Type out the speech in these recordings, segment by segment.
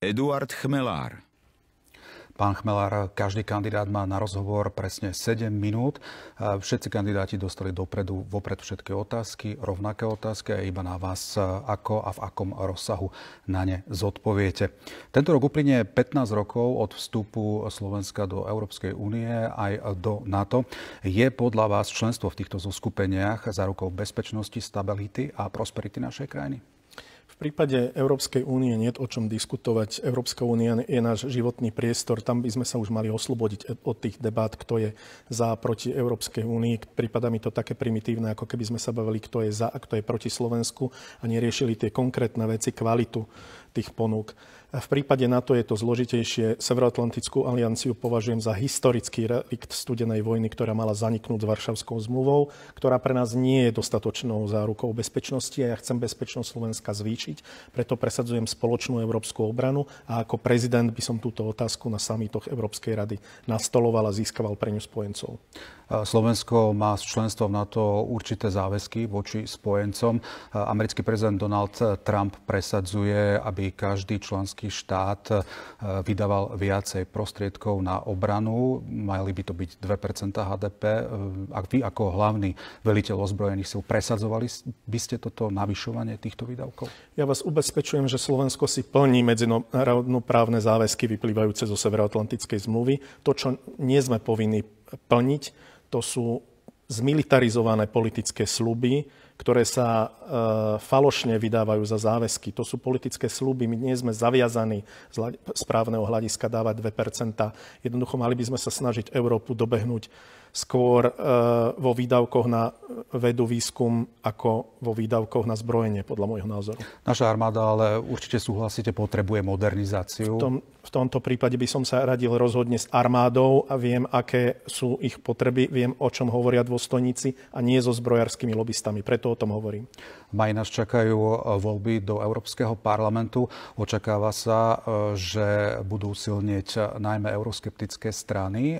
Eduard Chmelár. Pán Chmelár, každý kandidát má na rozhovor presne 7 minút. Všetci kandidáti dostali vopred všetky otázky, rovnaké otázky a iba na vás, ako a v akom rozsahu na ne zodpoviete. Tento rok uplynie 15 rokov od vstupu Slovenska do Európskej únie aj do NATO. Je podľa vás členstvo v týchto zoskupeniach zárukou bezpečnosti, stability a prosperity našej krajiny? V prípade Európskej únie nie je o čom diskutovať. Európska únia je náš životný priestor. Tam by sme sa už mali oslobodiť od tých debát, kto je za a proti Európskej únii. Prípada mi to také primitívne, ako keby sme sa bavili, kto je za a kto je proti Slovensku a neriešili tie konkrétne veci, kvalitu tých ponúk. V prípade NATO je to zložitejšie. Severoatlantickú alianciu považujem za historický relikt studenej vojny, ktorá mala zaniknúť s Varšavskou zmluvou, ktorá pre nás nie je dostatočnou zárukou bezpečnosti a ja chcem bezpečnosť Slovenska zvýšiť. Preto presadzujem spoločnú európsku obranu a ako prezident by som túto otázku na samitoch Európskej rady nastoloval a získaval pre ňu spojencov. Slovensko má s členstvom NATO určité záväzky voči spojencom. Americký prezident Donald Trump presadzuje, aby každý členský štát vydával viacej prostriedkov na obranu. Mali by to byť 2% HDP. Ak vy ako hlavný veliteľ ozbrojených síl presadzovali by ste toto navyšovanie týchto výdavkov? Ja vás ubezpečujem, že Slovensko si plní medzinárodnoprávne záväzky vyplývajúce zo Severoatlantickej zmluvy. To, čo nie sme povinní plniť, to sú zmilitarizované politické sľuby, ktoré sa falošne vydávajú za záväzky. To sú politické sľuby. My nie sme zaviazaní z správneho hľadiska dávať 2%. Jednoducho mali by sme sa snažiť Európu dobehnúť skôr vo výdavkoch na vedu, výskum, ako vo výdavkoch na zbrojenie, podľa môjho názoru. Naša armáda, ale určite súhlasíte, potrebuje modernizáciu. V tomto prípade by som sa radil rozhodne s armádou a viem, aké sú ich potreby, viem, o čom hovoria dôstojníci a nie so zbrojárskymi lobistami. Preto o tom hovorím. V máji nás čakajú voľby do Európskeho parlamentu. Očakáva sa, že budú silnieť najmä euroskeptické strany,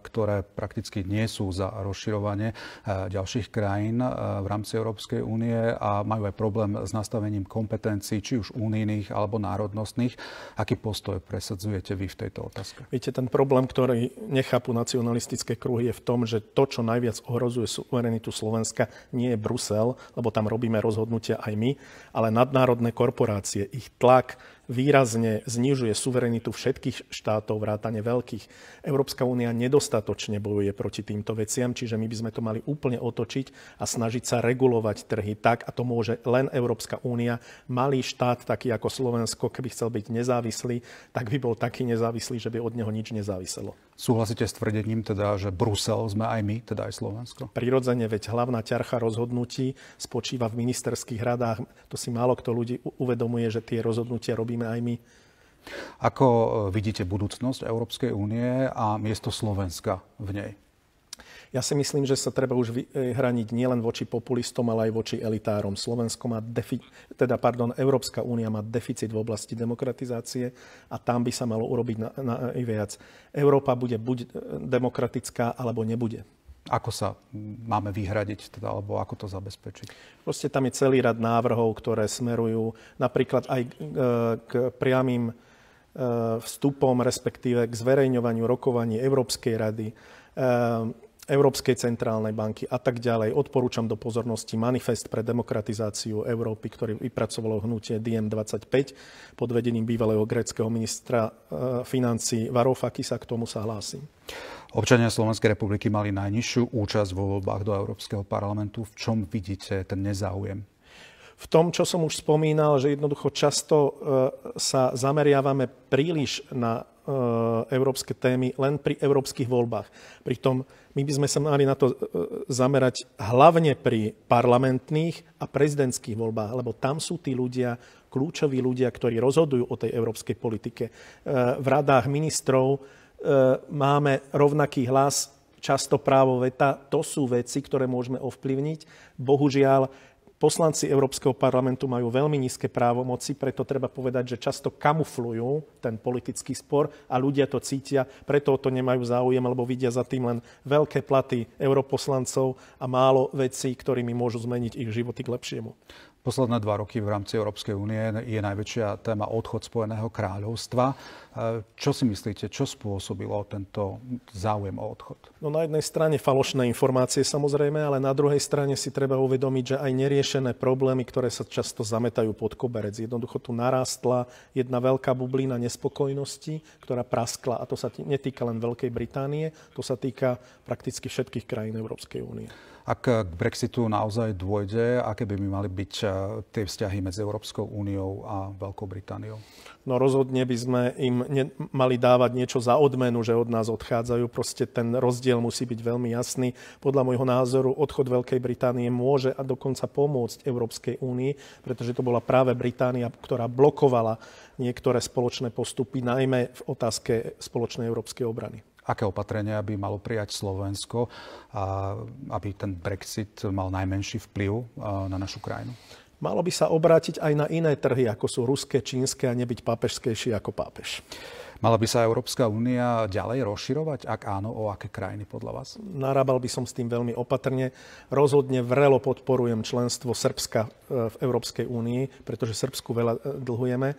ktoré prakticky nie sú za rozširovanie ďalších krajín v rámci Európskej únie a majú aj problém s nastavením kompetencií, či už unijných alebo národnostných. Aký postoj presadzujete vy v tejto otázke? Viete, ten problém, ktorý nechápu nacionalistické kruhy, je v tom, že to, čo najviac ohrozuje suverenitu Slovenska, nie je Brusel, lebo tam robíme rozhodnutia aj my, ale nadnárodné korporácie. Ich tlak výrazne znižuje suverenitu všetkých štátov, vrátane veľkých. Európska únia nedostatočne bojuje proti týmto veciam, čiže my by sme to mali úplne otočiť a snažiť sa regulovať trhy tak, a to môže len Európska únia. Malý štát, taký ako Slovensko, keby chcel byť nezávislý, tak by bol taký nezávislý, že by od neho nič nezáviselo. Súhlasíte s tvrdením teda, že Brusel sme aj my, teda aj Slovensko? Prirodzene, veď hlavná ťarcha rozhodnutí spočíva v ministerských radách. To si málo kto ľudí uvedomuje, že tie rozhodnutia robíme aj my. Ako vidíte budúcnosť Európskej únie a miesto Slovenska v nej? Ja si myslím, že sa treba už vyhraniť nielen voči populistom, ale aj voči elitárom. Európska únia má deficit v oblasti demokratizácie a tam by sa malo urobiť najviac. Európa bude buď demokratická, alebo nebude. Ako sa máme vyhradiť, teda, alebo ako to zabezpečiť? Proste tam je celý rad návrhov, ktoré smerujú napríklad aj k priamým vstupom, respektíve k zverejňovaniu rokovaní Európskej rady, Európskej centrálnej banky a tak ďalej. Odporúčam do pozornosti manifest pre demokratizáciu Európy, ktorý vypracovalo hnutie DiEM25 pod vedením bývalého gréckeho ministra financií Varoufakisa. K tomu sa hlásim. Občania Slovenskej republiky mali najnižšiu účasť vo voľbách do Európskeho parlamentu. V čom vidíte ten nezáujem? V tom, čo som už spomínal, že jednoducho často sa zameriavame príliš na európske témy len pri európskych voľbách. Pritom my by sme sa mali na to zamerať hlavne pri parlamentných a prezidentských voľbách, lebo tam sú tí ľudia, kľúčoví ľudia, ktorí rozhodujú o tej európskej politike. V radách ministrov máme rovnaký hlas, často právo veta. To sú veci, ktoré môžeme ovplyvniť. Bohužiaľ, poslanci Európskeho parlamentu majú veľmi nízke právomoci, preto treba povedať, že často kamuflujú ten politický spor a ľudia to cítia, preto o to nemajú záujem, lebo vidia za tým len veľké platy europoslancov a málo vecí, ktorými môžu zmeniť ich životy k lepšiemu. Posledné 2 roky v rámci Európskej únie je najväčšia téma odchod Spojeného kráľovstva. Čo si myslíte, čo spôsobilo tento záujem o odchod? No na jednej strane falošné informácie samozrejme, ale na druhej strane si treba uvedomiť, že aj neriešené problémy, ktoré sa často zametajú pod koberec. Jednoducho tu narástla jedna veľká bublina nespokojnosti, ktorá praskla. A to sa netýka len Veľkej Británie, to sa týka prakticky všetkých krajín Európskej únie. Ak k Brexitu naozaj dôjde, aké by mali byť tie vzťahy medzi Európskou úniou a Veľkou Britániou? No rozhodne by sme im mali dávať niečo za odmenu, že od nás odchádzajú. Proste ten rozdiel musí byť veľmi jasný. Podľa môjho názoru odchod Veľkej Británie môže a dokonca pomôcť Európskej únii, pretože to bola práve Británia, ktorá blokovala niektoré spoločné postupy, najmä v otázke spoločnej európskej obrany. Aké opatrenia by malo prijať Slovensko, aby ten Brexit mal najmenší vplyv na našu krajinu? Malo by sa obrátiť aj na iné trhy, ako sú ruské, čínske a nebyť pápežskejší ako pápež. Mala by sa Európska únia ďalej rozširovať? Ak áno, o aké krajiny podľa vás? Narábal by som s tým veľmi opatrne. Rozhodne vrelo podporujem členstvo Srbska v Európskej únii, pretože Srbsku veľa dlhujeme.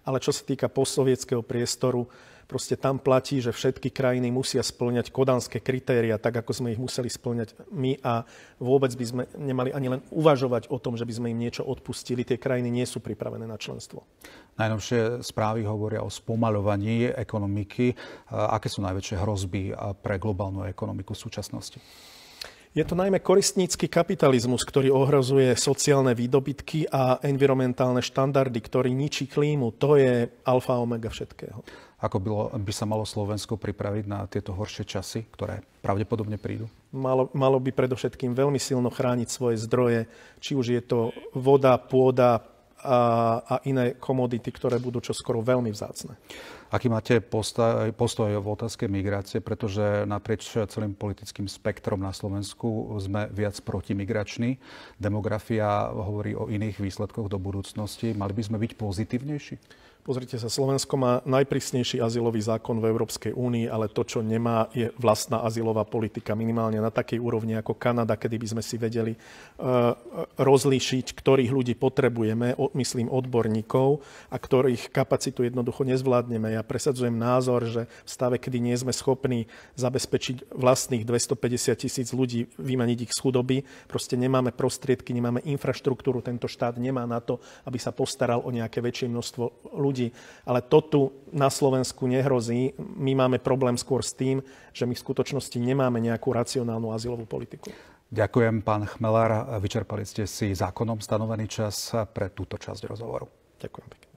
Ale čo sa týka postsovietskeho priestoru, proste tam platí, že všetky krajiny musia spĺňať kodanské kritéria, tak ako sme ich museli spĺňať my a vôbec by sme nemali ani len uvažovať o tom, že by sme im niečo odpustili. Tie krajiny nie sú pripravené na členstvo. Najnovšie správy hovoria o spomaľovaní ekonomiky. Aké sú najväčšie hrozby pre globálnu ekonomiku v súčasnosti? Je to najmä koristnícky kapitalizmus, ktorý ohrozuje sociálne výdobytky a environmentálne štandardy, ktorý ničí klímu. To je alfa omega všetkého. Ako by sa malo Slovensko pripraviť na tieto horšie časy, ktoré pravdepodobne prídu? Malo by predovšetkým veľmi silno chrániť svoje zdroje, či už je to voda, pôda a iné komodity, ktoré budú čoskoro veľmi vzácne. Aký máte postoj v otázke migrácie, pretože naprieč celým politickým spektrom na Slovensku sme viac protimigrační. Demografia hovorí o iných výsledkoch do budúcnosti. Mali by sme byť pozitívnejší? Pozrite sa, Slovensko má najprísnejší azylový zákon v Európskej únii, ale to, čo nemá, je vlastná azylová politika. Minimálne na takej úrovni ako Kanada, kedy by sme si vedeli rozlíšiť, ktorých ľudí potrebujeme, myslím odborníkov, a ktorých kapacitu jednoducho nezvládneme. Ja presadzujem názor, že v stave, kedy nie sme schopní zabezpečiť vlastných 250 000 ľudí, vymaniť ich z chudoby, proste nemáme prostriedky, nemáme infraštruktúru, tento štát nemá na to, aby sa postaral o nejaké väčšie množstvo ľudí. Ale to tu na Slovensku nehrozí. My máme problém skôr s tým, že my v skutočnosti nemáme nejakú racionálnu azylovú politiku. Ďakujem, pán Chmelár. Vyčerpali ste si zákonom stanovený čas pre túto časť rozhovoru. Ďakujem pekne.